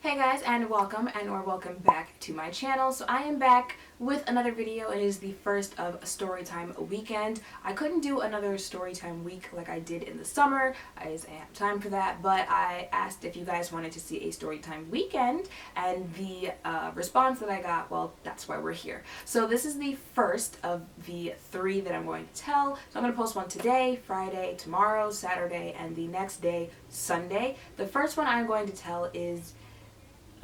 Hey guys, and welcome back to my channel. So I am back with another video. It is the first of a Storytime weekend. I couldn't do another Storytime week like I did in the summer. I just didn't have time for that, but I asked if you guys wanted to see a Storytime weekend, and the response that I got, well, that's why we're here. So this is the first of the 3 that I'm going to tell. So I'm going to post one today, Friday, tomorrow, Saturday, and the next day, Sunday. The first one I'm going to tell is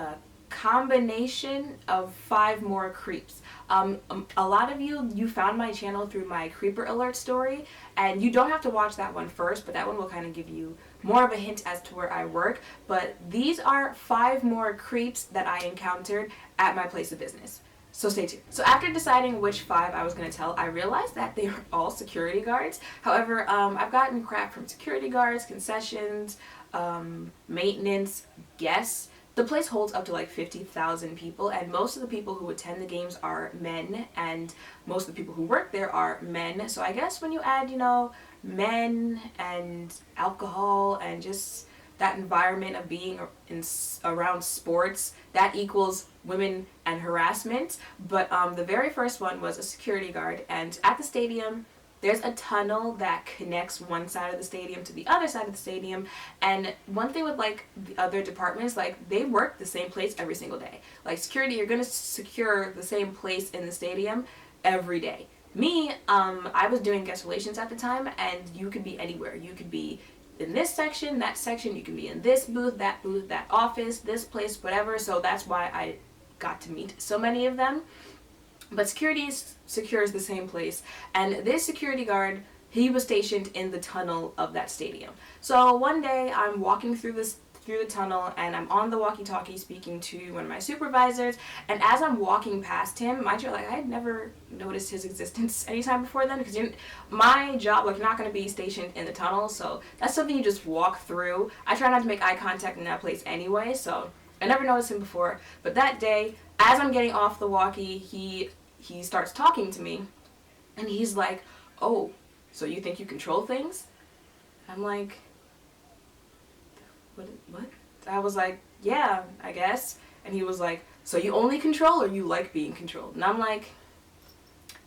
a combination of 5 more creeps. A lot of you found my channel through my creeper alert story, and you don't have to watch that one first, but that one will kind of give you more of a hint as to where I work. But these are 5 more creeps that I encountered at my place of business. So stay tuned. So after deciding which 5 I was going to tell, I realized that they were all security guards. However, I've gotten crap from security guards, concessions, maintenance, guests. The place holds up to like 50,000 people, and most of the people who attend the games are men, and most of the people who work there are men. So I guess when you add, men and alcohol and just that environment of being around sports, that equals women and harassment. But the very first one was a security guard, and at the stadium, there's a tunnel that connects one side of the stadium to the other side of the stadium. And one thing with like the other departments, like they work the same place every single day. Like security, you're gonna secure the same place in the stadium every day. Me, I was doing guest relations at the time, and you could be anywhere. You could be in this section, that section, you can be in this booth, that office, this place, whatever. So that's why I got to meet so many of them. But security secures the same place, and this security guard, he was stationed in the tunnel of that stadium. So one day I'm walking through the tunnel, and I'm on the walkie-talkie speaking to one of my supervisors, and as I'm walking past him, mind you, like I had never noticed his existence anytime before then, because my job, like, you're not going to be stationed in the tunnel, so that's something you just walk through. I try not to make eye contact in that place anyway, so I never noticed him before. But that day, as I'm getting off the walkie, he starts talking to me, and he's like, "Oh, so you think you control things?" I'm like, what? I was like, "Yeah, I guess." And he was like, "So you only control, or you like being controlled?" And I'm like,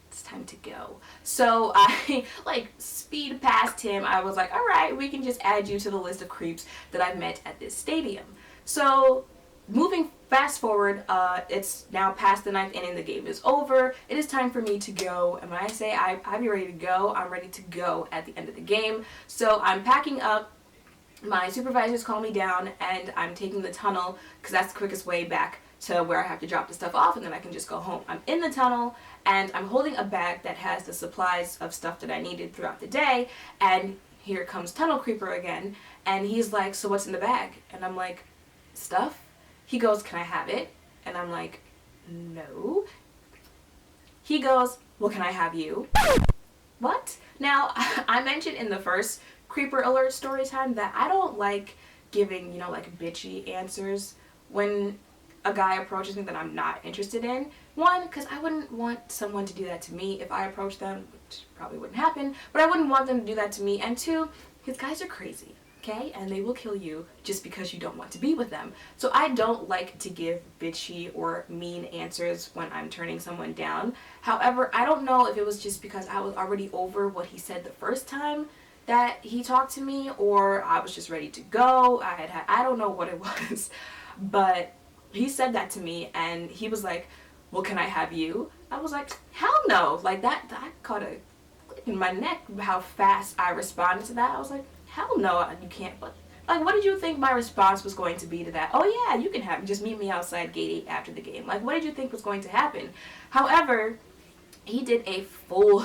it's time to go. So I like speed past him. I was like, "All right, we can just add you to the list of creeps that I've met at this stadium." So moving fast forward, it's now past the 9th inning, the game is over. It is time for me to go, and when I say I'll be ready to go, I'm ready to go at the end of the game. So I'm packing up. My supervisors call me down, and I'm taking the tunnel because that's the quickest way back to where I have to drop the stuff off, and then I can just go home. I'm in the tunnel, and I'm holding a bag that has the supplies of stuff that I needed throughout the day, and here comes Tunnel Creeper again, and he's like, "So what's in the bag?" And I'm like, "Stuff." He goes, "Can I have it?" And I'm like, "No." He goes, "Well, can I have you?" What? Now, I mentioned in the first Creeper Alert story time that I don't like giving, like bitchy answers when a guy approaches me that I'm not interested in. One, because I wouldn't want someone to do that to me if I approached them, which probably wouldn't happen, but I wouldn't want them to do that to me. And 2, his guys are crazy. Okay, and they will kill you just because you don't want to be with them. So I don't like to give bitchy or mean answers when I'm turning someone down. However, I don't know if it was just because I was already over what he said the first time that he talked to me, or I was just ready to go. I don't know what it was, but he said that to me, and he was like, "Well, can I have you?" I was like, hell no. Like that caught a clip in my neck how fast I responded to that. I was like, hell no, you can't. But like, what did you think my response was going to be to that? "Oh yeah, you can have, just meet me outside gate 8 after the game." Like, what did you think was going to happen? However, he did a full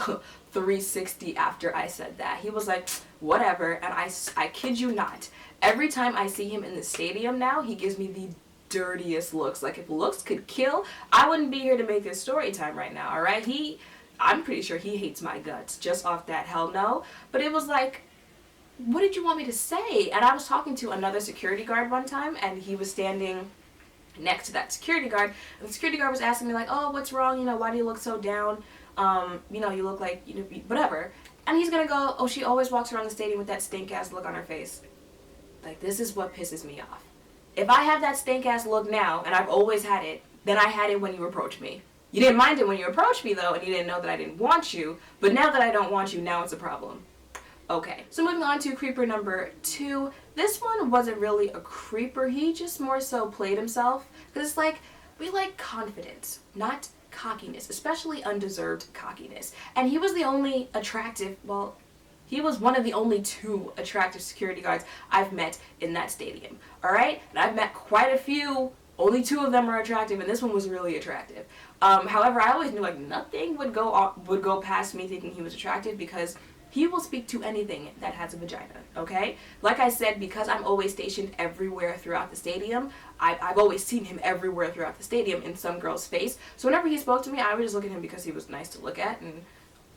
360 after I said that. He was like, "Whatever," and I kid you not, every time I see him in the stadium now, he gives me the dirtiest looks. Like, if looks could kill, I wouldn't be here to make this story time right now, alright? I'm pretty sure he hates my guts just off that hell no. But it was like, what did you want me to say? And I was talking to another security guard one time, and he was standing next to that security guard, and the security guard was asking me like, "Oh, what's wrong? Why do you look so down? You look like, whatever." And he's gonna go, "Oh, she always walks around the stadium with that stink ass look on her face." Like, this is what pisses me off. if I have that stank ass look now, and I've always had it, then I had it when you approached me. You didn't mind it when you approached me though, and you didn't know that I didn't want you, but now that I don't want you, now it's a problem. Okay, so moving on to creeper number 2. This one wasn't really a creeper, he just more so played himself, because it's like, we like confidence, not cockiness, especially undeserved cockiness. And he was the only attractive, well, he was one of the only 2 attractive security guards I've met in that stadium, alright? And I've met quite a few, only 2 of them are attractive, and this one was really attractive. However, I always knew like nothing would go past me thinking he was attractive, because he will speak to anything that has a vagina, okay? Like I said, because I'm always stationed everywhere throughout the stadium, I've always seen him everywhere throughout the stadium in some girl's face. So whenever he spoke to me, I would just look at him because he was nice to look at, and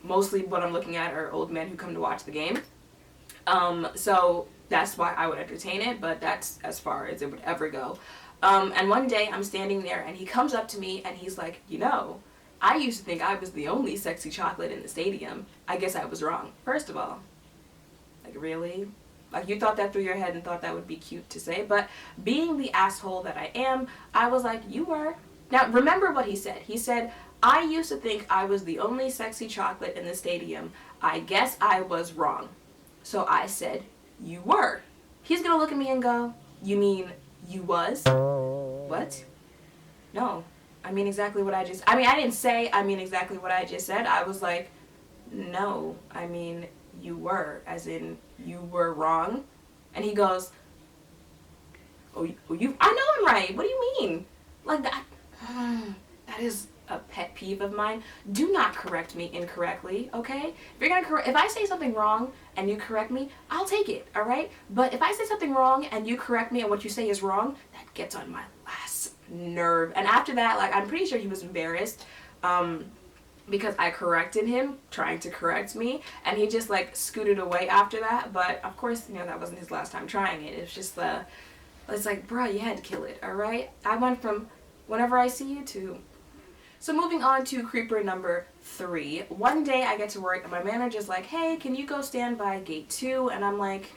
mostly what I'm looking at are old men who come to watch the game. So that's why I would entertain it, but that's as far as it would ever go. And one day I'm standing there and he comes up to me and he's like, you know, I used to think I was the only sexy chocolate in the stadium. I guess I was wrong. First of all, like really? Like you thought that through your head and thought that would be cute to say, but being the asshole that I am, I was like, you were. Now remember what he said. He said, I used to think I was the only sexy chocolate in the stadium. I guess I was wrong. So I said, you were. He's gonna look at me and go, you mean you was? What? No. I mean exactly what I didn't say I mean exactly what I just said. I was like, no, I mean you were, as in you were wrong. And he goes, I know I'm right. What do you mean? Like that, that is a pet peeve of mine. Do not correct me incorrectly, okay? If I say something wrong and you correct me, I'll take it, all right? But if I say something wrong and you correct me and what you say is wrong, that gets on my last nerve. And after that, like, I'm pretty sure he was embarrassed because I corrected him, trying to correct me, and he just like scooted away after that. But of course, you know, that wasn't his last time trying it. It's just it's like, bruh, you had to kill it, all right? I went from whenever I see you to. So moving on to creeper number 3. One day I get to work and my manager's like, hey, can you go stand by gate 2? And I'm like,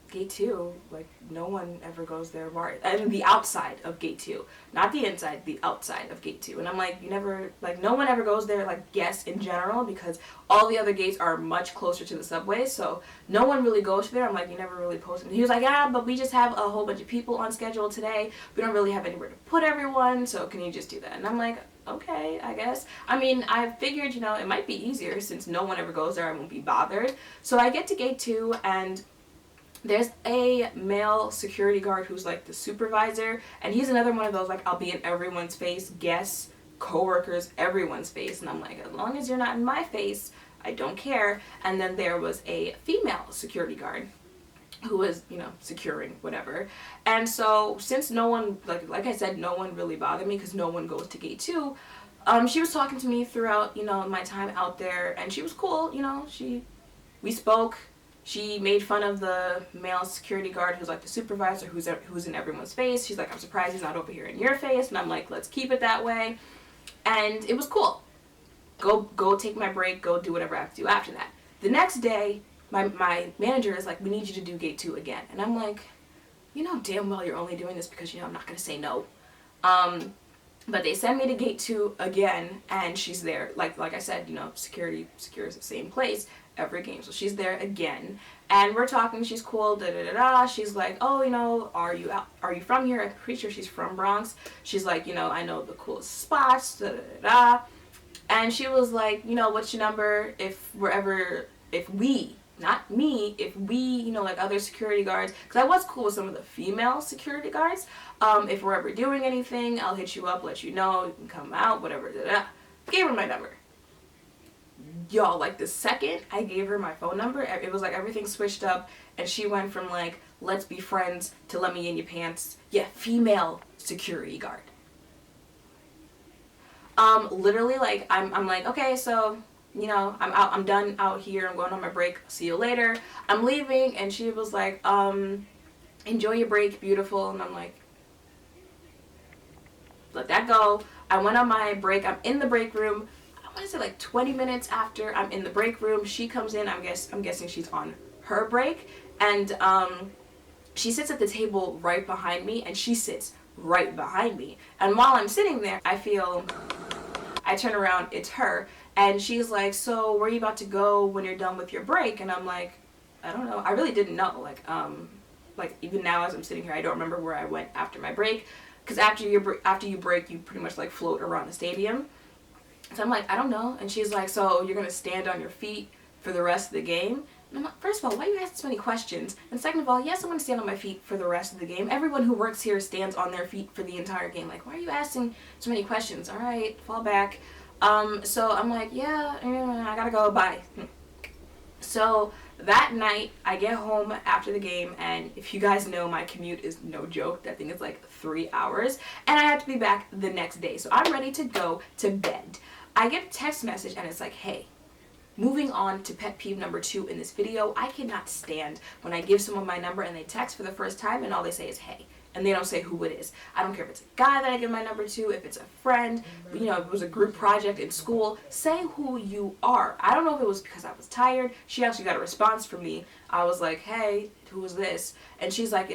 gate 2? Like, no one ever goes there. And the outside of gate 2. Not the inside, the outside of gate 2. And I'm like, no one ever goes there, like, yes, in general, because all the other gates are much closer to the subway, so no one really goes there. I'm like, you never really post them. He was like, yeah, but we just have a whole bunch of people on schedule today. We don't really have anywhere to put everyone, so can you just do that? And I'm like, okay, I guess. I mean, I figured, you know, it might be easier since no one ever goes there. I won't be bothered. So I get to gate 2, and there's a male security guard who's like the supervisor, and he's another one of those, like, I'll be in everyone's face, guests, coworkers, everyone's face. And I'm like, as long as you're not in my face, I don't care. And then there was a female security guard who was, you know, securing whatever. And so since no one, like I said, no one really bothered me because no one goes to gate 2, she was talking to me throughout, you know, my time out there, and she was cool, you know, we spoke. She made fun of the male security guard who's like the supervisor, who's in everyone's face. She's like, I'm surprised he's not over here in your face. And I'm like, let's keep it that way. And it was cool. Go take my break, go do whatever I have to do after that. The next day, my manager is like, we need you to do gate 2 again. And I'm like, you know damn well you're only doing this because, you know, I'm not going to say no. But they send me to gate 2 again, and she's there. Like I said, you know, security secures the same place every game. So she's there again, and we're talking, she's cool, da-da-da-da. She's like, oh, you know, are you from here? I'm pretty sure she's from Bronx. She's like, you know, I know the coolest spots, da-da-da-da. And she was like, you know, what's your number if we, not me, if we, you know, like other security guards, because I was cool with some of the female security guards, if we're ever doing anything, I'll hit you up, let you know, you can come out, whatever, da-da. Gave her my number. Y'all, like the second I gave her my phone number, it was like everything switched up, and she went from like, let's be friends, to let me in your pants. Yeah, female security guard. Literally, like, I'm like, okay, so, you know, I'm done out here, I'm going on my break, see you later. I'm leaving, and she was like, enjoy your break, beautiful. And I'm like, let that go. I went on my break, I'm in the break room. I want to say like 20 minutes after I'm in the break room, she comes in. I'm guessing she's on her break, and she sits at the table right behind me, and she sits right behind me. And while I'm sitting there, I turn around, it's her, and she's like, so where are you about to go when you're done with your break? And I'm like, I don't know. I really didn't know. Like even now as I'm sitting here, I don't remember where I went after my break, because after you break, you pretty much like float around the stadium. So I'm like, I don't know. And she's like, so you're gonna stand on your feet for the rest of the game? And I'm like, first of all, why are you asking so many questions? And second of all, yes, I'm gonna stand on my feet for the rest of the game. Everyone who works here stands on their feet for the entire game. Like, why are you asking so many questions? All right, fall back. So I'm like, yeah, I gotta go, bye. So that night, I get home after the game, and if you guys know, my commute is no joke. That thing is like 3 hours, and I have to be back the next day. So I'm ready to go to bed. I get a text message, and it's like, hey, moving on to pet peeve number 2 in this video. I cannot stand when I give someone my number and they text for the first time and all they say is, hey. And they don't say who it is. I don't care if it's a guy that I give my number to, if it's a friend, you know, if it was a group project in school. Say who you are. I don't know if it was because I was tired. She actually got a response from me. I was like, hey, who is this? And she's like,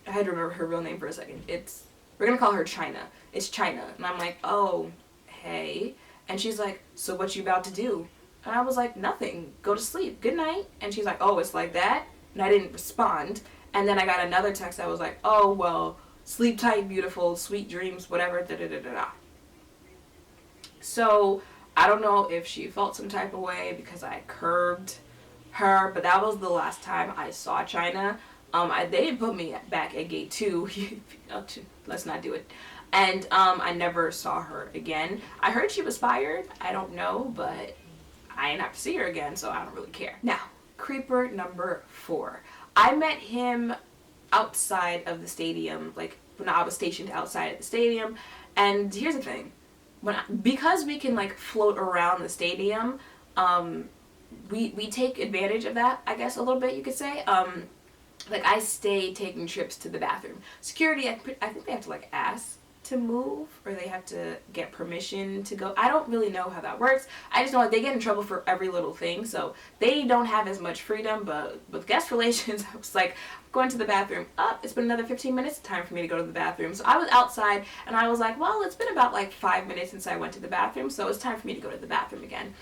I had to remember her real name for a second. We're going to call her China. It's China. And I'm like, oh, hey. And she's like, so what you about to do? And I was like, nothing. Go to sleep. Good night. And she's like, oh, it's like that? And I didn't respond. And then I got another text that was like, oh, well, sleep tight, beautiful, sweet dreams, whatever, da-da-da-da-da. So I don't know if she felt some type of way because I curbed her, but that was the last time I saw China. They didn't put me back at gate 2. Let's not do it. And I never saw her again. I heard she was fired. I don't know, but I didn't have to see her again, so I don't really care. Now, creeper number 4. I met him outside of the stadium, like when I was stationed outside of the stadium. And here's the thing, because we can like float around the stadium, we take advantage of that, I guess, a little bit, you could say. Like I stay taking trips to the bathroom. Security, I think they have to like ask to move, or they have to get permission to go. I don't really know how that works. I just know like they get in trouble for every little thing, so they don't have as much freedom. But with guest relations, I was like, going to the bathroom. It's been another 15 minutes, time for me to go to the bathroom. So I was outside, and I was like, well, it's been about like 5 minutes since I went to the bathroom, so it's time for me to go to the bathroom again.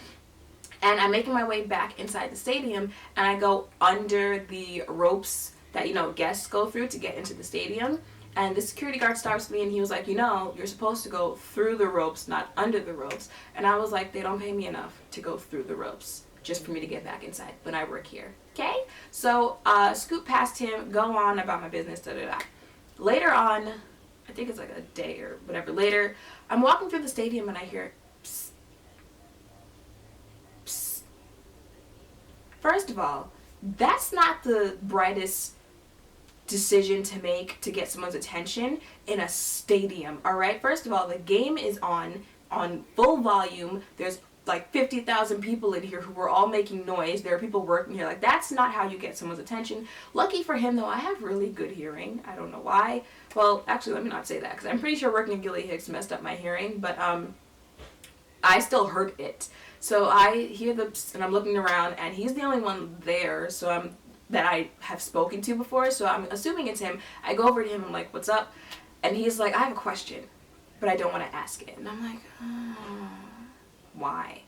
And I'm making my way back inside the stadium, and I go under the ropes that, you know, guests go through to get into the stadium. And the security guard stops me, and he was like, you know, you're supposed to go through the ropes, not under the ropes. And I was like, they don't pay me enough to go through the ropes just for me to get back inside, but I work here. Okay? So scoot past him, go on about my business, da-da-da. Later on, I think it's like a day or whatever later, I'm walking through the stadium and I hear psst, psst. First of all, that's not the brightest decision to make to get someone's attention in a stadium, all right? First of all, the game is on full volume. There's like 50,000 people in here who are all making noise. There are people working here. Like, that's not how you get someone's attention. Lucky for him, though, I have really good hearing. I don't know why. Well, actually, let me not say that, because I'm pretty sure working at Gilly Hicks messed up my hearing, but I still heard it. So I hear the psst, and I'm looking around, and he's the only one there, so that I have spoken to before, so I'm assuming it's him. I go over to him, I'm like, what's up? And he's like, I have a question, but I don't want to ask it. And I'm like, why?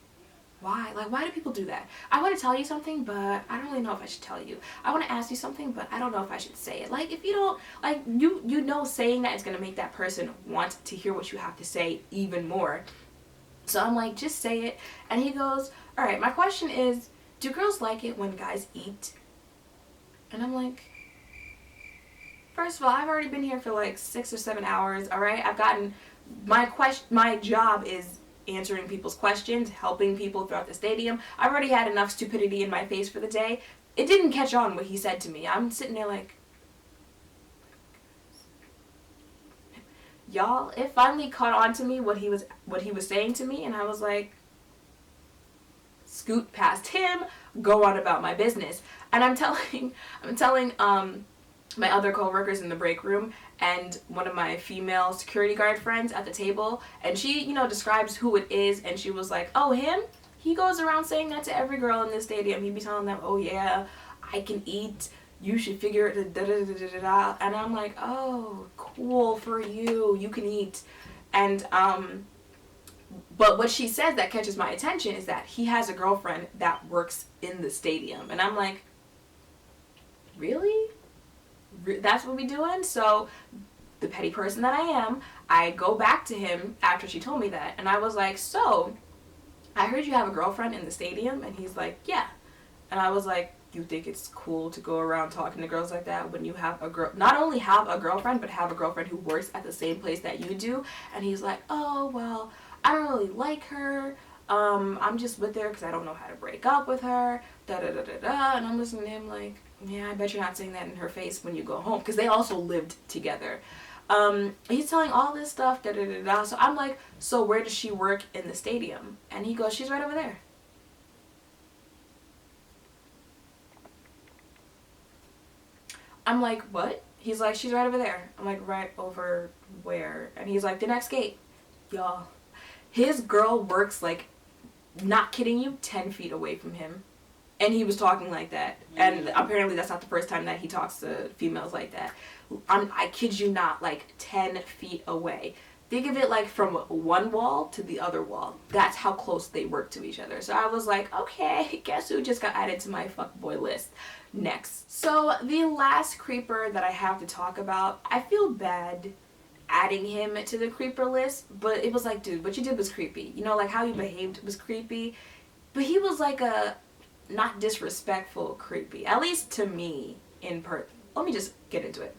Why? Like, why do people do that? I want to tell you something, but I don't really know if I should tell you. I want to ask you something, but I don't know if I should say it. Like, if you don't, like, you know saying that is going to make that person want to hear what you have to say even more. So I'm like, just say it. And he goes, all right, my question is, do girls like it when guys eat? And I'm like, first of all, I've already been here for like 6 or 7 hours, all right? I've gotten, my job is answering people's questions, helping people throughout the stadium. I've already had enough stupidity in my face for the day. It didn't catch on what he said to me. I'm sitting there like, y'all, it finally caught on to me what he was saying to me, and I was like, scoot past him, go on about my business. And I'm telling my other co-workers in the break room and one of my female security guard friends at the table, and she, you know, describes who it is, and she was like, oh, him? He goes around saying that to every girl in this stadium. He'd be telling them, oh yeah, I can eat you should figure it da da da da da da. And I'm like, oh, cool for you. You can eat. And but what she says that catches my attention is that he has a girlfriend that works in the stadium. And I'm like, really? That's what we doing? So the petty person that I am, I go back to him after she told me that. And I was like, so I heard you have a girlfriend in the stadium. And he's like, yeah. And I was like, you think it's cool to go around talking to girls like that when you have a girl, not only have a girlfriend, but have a girlfriend who works at the same place that you do? And he's like, oh, well, I don't really like her. I'm just with her because I don't know how to break up with her. Da da da da da. And I'm listening to him like, yeah, I bet you're not saying that in her face when you go home, because they also lived together. He's telling all this stuff, da da da da. So I'm like, so where does she work in the stadium? And he goes, she's right over there. I'm like, what? He's like, she's right over there. I'm like, right over where? And he's like, the next gate. Y'all, his girl works, like, not kidding you, 10 feet away from him. And he was talking like that. And apparently that's not the first time that he talks to females like that. I kid you not, like 10 feet away. Think of it like from one wall to the other wall. That's how close they work to each other. So I was like, okay, guess who just got added to my fuckboy list? Next. So the last creeper that I have to talk about, I feel bad adding him to the creeper list, but it was like, dude, what you did was creepy. You know, like how you behaved was creepy. But he was like a not disrespectful creepy, at least to me in person. Let me just get into it.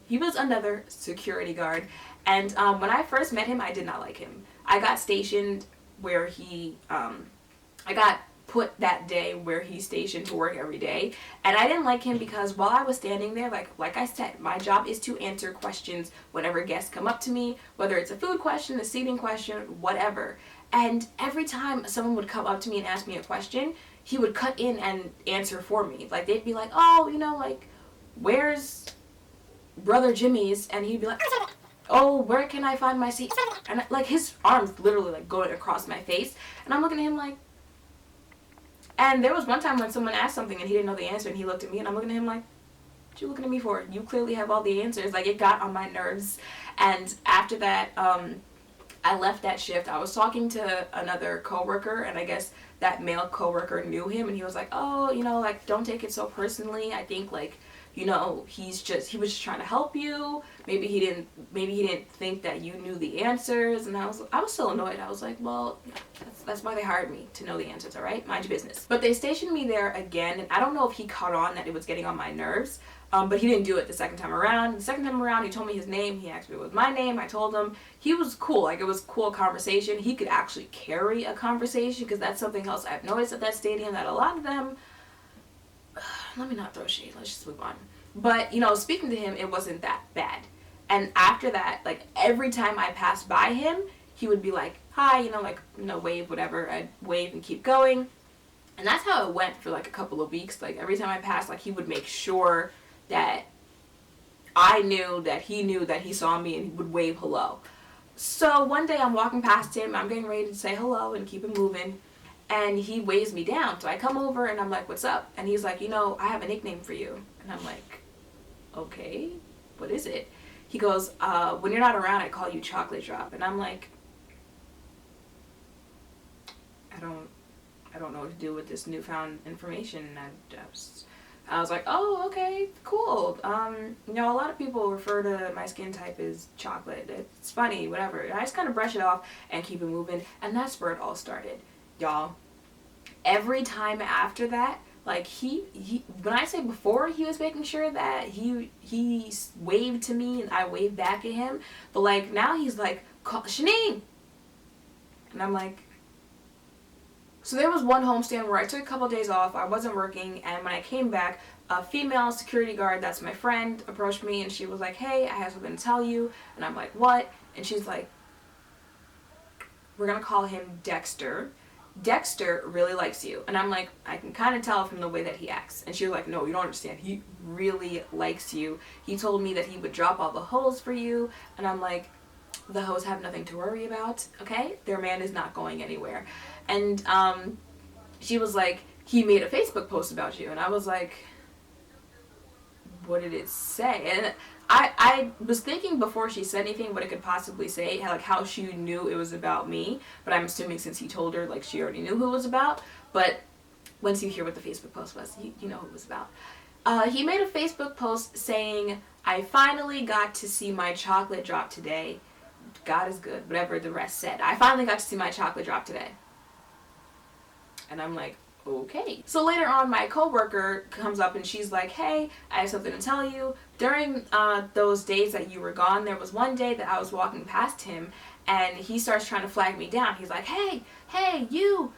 He was another security guard, and when I first met him, I did not like him. I got stationed where he, I got put that day where he's stationed to work every day, and I didn't like him because while I was standing there, like I said, my job is to answer questions whenever guests come up to me, whether it's a food question, a seating question, whatever. And every time someone would come up to me and ask me a question, he would cut in and answer for me. Like, they'd be like, oh, you know, like, where's Brother Jimmy's? And he'd be like, oh, where can I find my seat? And like, his arms literally like going across my face, and I'm looking at him like. And there was one time when someone asked something and he didn't know the answer, and he looked at me, and I'm looking at him like, what you looking at me for? You clearly have all the answers. Like, it got on my nerves. And after that, I left that shift. I was talking to another coworker, and I guess that male coworker knew him, and he was like, oh, you know, like, don't take it so personally. I think, like, you know, he was just trying to help you. Maybe he didn't think that you knew the answers. And I was so annoyed. I was like, well, that's why they hired me, to know the answers, all right? Mind your business. But they stationed me there again, and I don't know if he caught on that it was getting on my nerves. But he didn't do it the second time around. The second time around, he told me his name. He asked me what was my name. I told him. He was cool. Like, it was a cool conversation. He could actually carry a conversation, because that's something else I've noticed at that stadium, that a lot of them, let me not throw shade. Let's just move on. But, you know, speaking to him, it wasn't that bad. And after that, like, every time I passed by him, he would be like, hi, you know, like, you know, wave, whatever. I'd wave and keep going. And that's how it went for, like, a couple of weeks. Like, every time I passed, like, he would make sure that I knew that he saw me, and he would wave hello. So one day I'm walking past him, I'm getting ready to say hello and keep it moving, and he waves me down. So I come over and I'm like, what's up? And he's like, you know, I have a nickname for you. And I'm like, okay, what is it? He goes, when you're not around, I call you Chocolate Drop. And I'm like, I don't know what to do with this newfound information. I was like, oh, okay, cool. You know, a lot of people refer to my skin type as chocolate. It's funny, whatever. And I just kind of brush it off and keep it moving. And that's where it all started, y'all. Every time after that, like, he when I say before, he was making sure that he waved to me and I waved back at him. But, like, now he's like, Shanine! And I'm like, so there was one homestand where I took a couple of days off, I wasn't working, and when I came back, a female security guard that's my friend approached me, and she was like, hey, I have something to tell you. And I'm like, what? And she's like, we're gonna call him Dexter. Dexter really likes you. And I'm like, I can kind of tell from the way that he acts. And she was like, no, you don't understand. He really likes you. He told me that he would drop all the hoes for you. And I'm like, the hoes have nothing to worry about, okay? Their man is not going anywhere. And she was like, he made a Facebook post about you. And I was like, what did it say? And I was thinking before she said anything what it could possibly say, like how she knew it was about me. But I'm assuming since he told her, like, she already knew who it was about. But once you hear what the Facebook post was, you know who it was about. He made a Facebook post saying, "I finally got to see my chocolate drop today. God is good," whatever the rest said. "I finally got to see my chocolate drop today." And I'm like, okay. So later on, my coworker comes up and she's like, "Hey, I have something to tell you. During those days that you were gone, there was one day that I was walking past him and he starts trying to flag me down. He's like, hey, you,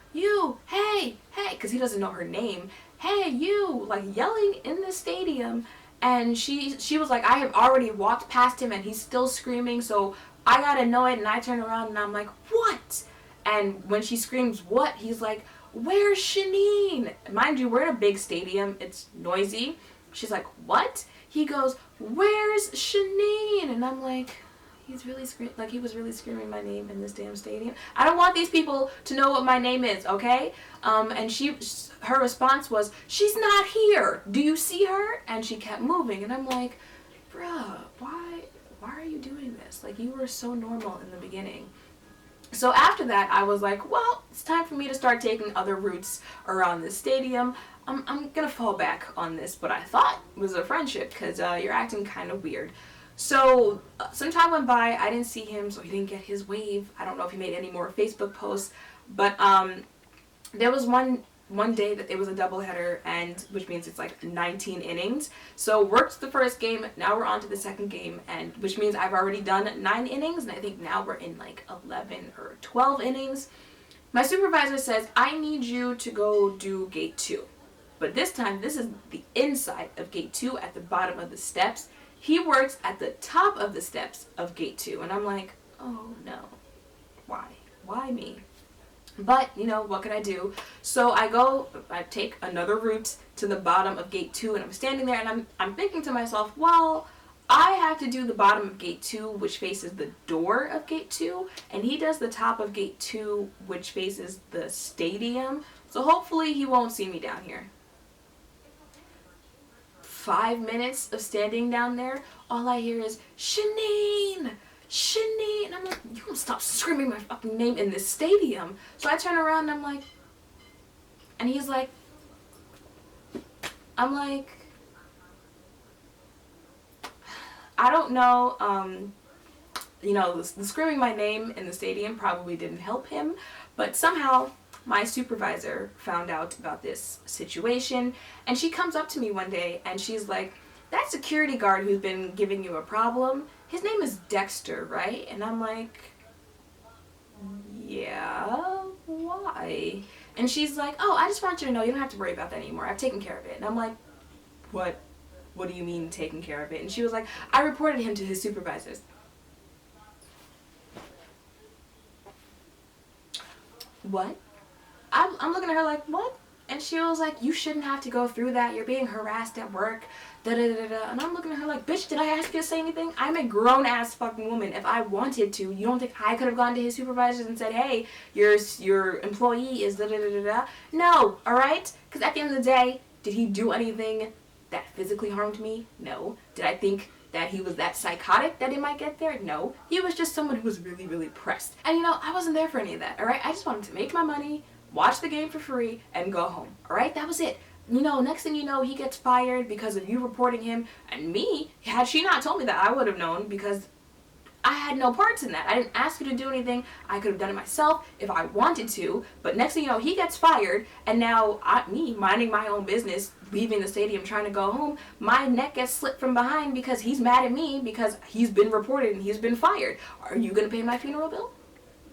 hey, because he doesn't know her name. Hey, you," like yelling in the stadium. And she was like, "I have already walked past him and he's still screaming." So I got annoyed and I turn around and I'm like, "What?" And when she screams, "What?" he's like, "Where's Shanine?" Mind you, we're in a big stadium. It's noisy. She's like, "What?" He goes, "Where's Shanine?" And I'm like, he's really screaming, like he was really screaming my name in this damn stadium. I don't want these people to know what my name is, okay? And her response was, "She's not here. Do you see her?" And she kept moving. And I'm like, bruh, why are you doing this? Like, you were so normal in the beginning. So after that, I was like, well, it's time for me to start taking other routes around this stadium. I'm gonna fall back on this, but I thought was a friendship, because you're acting kind of weird. So some time went by, I didn't see him, so he didn't get his wave. I don't know if he made any more Facebook posts, but there was one day that it was a doubleheader, and which means it's like 19 innings. So worked the first game, now we're on to the second game, and which means I've already done 9 innings, and I think now we're in like 11 or 12 innings. My supervisor says, "I need you to go do gate 2. But this time, this is the inside of gate 2 at the bottom of the steps. He works at the top of the steps of gate 2. And I'm like, oh no, why? Why me? But, you know, what can I do? So I take another route to the bottom of gate 2, and I'm standing there and I'm thinking to myself, well, I have to do the bottom of gate 2, which faces the door of gate 2, and he does the top of gate 2, which faces the stadium. So hopefully he won't see me down here. 5 minutes of standing down there, all I hear is, "Shanine! Shanine!" And I'm like, you don't stop screaming my fucking name in this stadium. So I turn around and I'm like, and he's like, I'm like, I don't know, you know, the screaming my name in the stadium probably didn't help him, but somehow my supervisor found out about this situation, and she comes up to me one day and she's like, "That security guard who's been giving you a problem, his name is Dexter, right?" And I'm like, "Yeah, why?" And she's like, "Oh, I just want you to know you don't have to worry about that anymore. I've taken care of it." And I'm like, What do you mean taking care of it?" And she was like, "I reported him to his supervisors." What? I'm looking at her like, what? And she was like, "You shouldn't have to go through that. You're being harassed at work. Da da da da." And I'm looking at her like, bitch, did I ask you to say anything? I'm a grown ass fucking woman. If I wanted to, you don't think I could have gone to his supervisors and said, "Hey, your employee is da da da da da"? No, alright? Because at the end of the day, did he do anything that physically harmed me? No. Did I think that he was that psychotic that it might get there? No. He was just someone who was really, really pressed. And you know, I wasn't there for any of that, alright? I just wanted to make my money, watch the game for free, and go home. Alright? That was it. You know, next thing you know, he gets fired because of you reporting him. And me, had she not told me that, I would have known, because I had no parts in that. I didn't ask you to do anything. I could have done it myself if I wanted to. But next thing you know, he gets fired, and now me minding my own business, leaving the stadium trying to go home, my neck gets slit from behind because he's mad at me because he's been reported and he's been fired. Are you going to pay my funeral bill?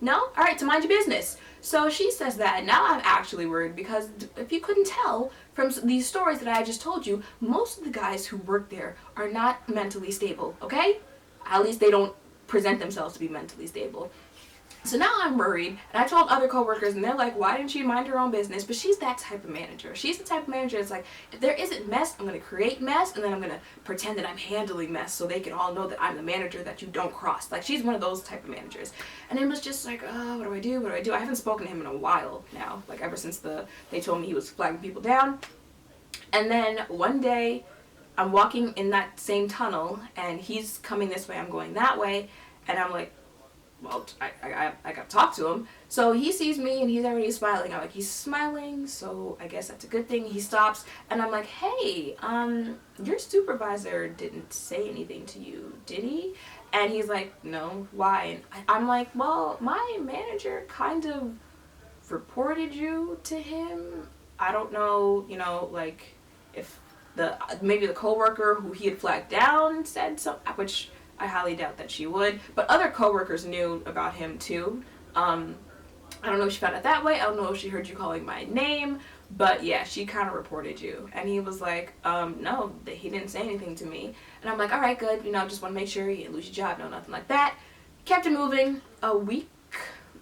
No? Alright, so mind your business. So she says that, and now I'm actually worried, because if you couldn't tell from these stories that I just told you, most of the guys who work there are not mentally stable, okay? At least they don't present themselves to be mentally stable. So now I'm worried, and I told other coworkers, and they're like, "Why didn't she mind her own business?" But she's that type of manager. She's the type of manager that's like, if there isn't mess, I'm going to create mess, and then I'm going to pretend that I'm handling mess so they can all know that I'm the manager that you don't cross. Like, she's one of those type of managers. And it was just like, oh, what do I do? What do I do? I haven't spoken to him in a while now, like ever since they told me he was flagging people down. And then one day, I'm walking in that same tunnel, and he's coming this way, I'm going that way, and I'm like, well, I got to talk to him. So he sees me, and he's already smiling. I'm like, he's smiling, so I guess that's a good thing. He stops, and I'm like, hey, your supervisor didn't say anything to you, did he? And he's like, no, why? And I'm like, well, my manager kind of reported you to him. I don't know, you know, like, if maybe the coworker who he had flagged down said something, which I highly doubt that she would, but other coworkers knew about him too. I don't know if she found out that way. I don't know if she heard you calling my name, but yeah, she kind of reported you. And he was like, no, he didn't say anything to me. And I'm like, all right, good. You know, just want to make sure you didn't lose your job. No, nothing like that. Kept it moving. A week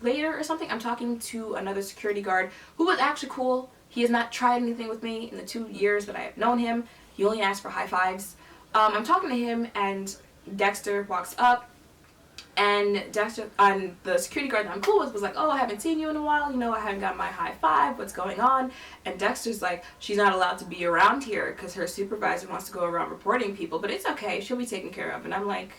later or something, I'm talking to another security guard who was actually cool. He has not tried anything with me in the 2 years that I have known him. He only asked for high fives. I'm talking to him, and Dexter walks up, and Dexter, the security guard that I'm cool with, was like, oh, I haven't seen you in a while, you know, I haven't got my high five, what's going on? And Dexter's like, she's not allowed to be around here because her supervisor wants to go around reporting people, but it's okay, she'll be taken care of. And I'm like,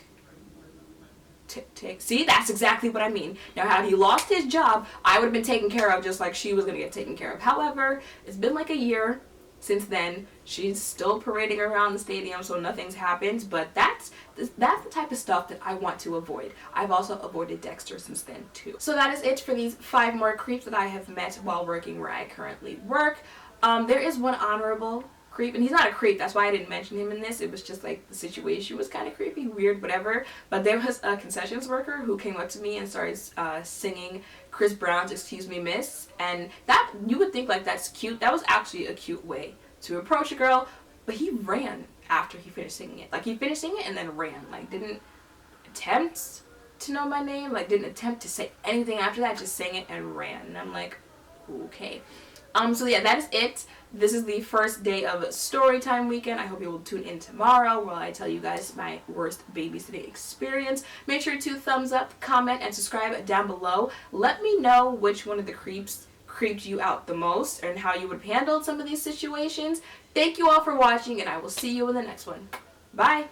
see, that's exactly what I mean. Now, had he lost his job, I would have been taken care of just like she was going to get taken care of. However, it's been like a year since then. She's still parading around the stadium, so nothing's happened, but that's the type of stuff that I want to avoid. I've also avoided Dexter since then too. So that is it for these 5 more creeps that I have met while working where I currently work. There is one honorable creep, and he's not a creep, that's why I didn't mention him in this. It was just like the situation was kind of creepy, weird, whatever. But there was a concessions worker who came up to me and started singing Chris Brown's Excuse Me Miss, and that, you would think like that's cute. That was actually a cute way to approach a girl, but he ran after he finished singing it. Like, he finished singing it and then ran. Like, didn't attempt to know my name, like didn't attempt to say anything after that, just sang it and ran. And I'm like, okay. So yeah, that is it. This is the first day of Storytime weekend. I hope you will tune in tomorrow while I tell you guys my worst babysitting experience. Make sure to thumbs up, comment, and subscribe down below. Let me know which one of the creeps creeped you out the most and how you would have handled some of these situations. Thank you all for watching, and I will see you in the next one. Bye!